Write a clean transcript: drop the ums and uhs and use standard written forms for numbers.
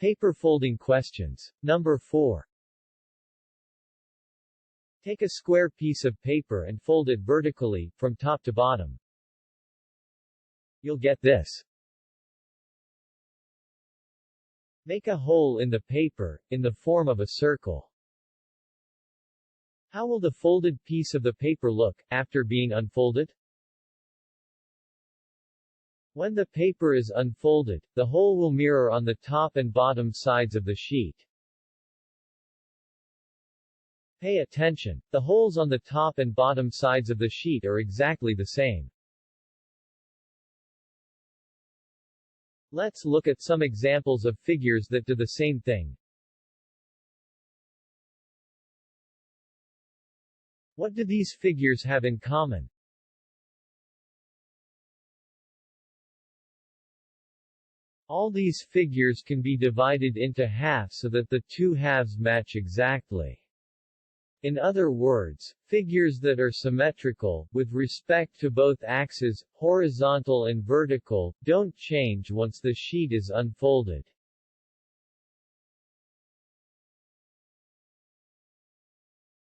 Paper folding questions. Number 4. Take a square piece of paper and fold it vertically, from top to bottom. You'll get this. Make a hole in the paper, in the form of a circle. How will the folded piece of the paper look, after being unfolded? When the paper is unfolded, the hole will mirror on the top and bottom sides of the sheet. Pay attention, the holes on the top and bottom sides of the sheet are exactly the same. Let's look at some examples of figures that do the same thing. What do these figures have in common? All these figures can be divided into half so that the two halves match exactly. In other words, figures that are symmetrical, with respect to both axes, horizontal and vertical, don't change once the sheet is unfolded.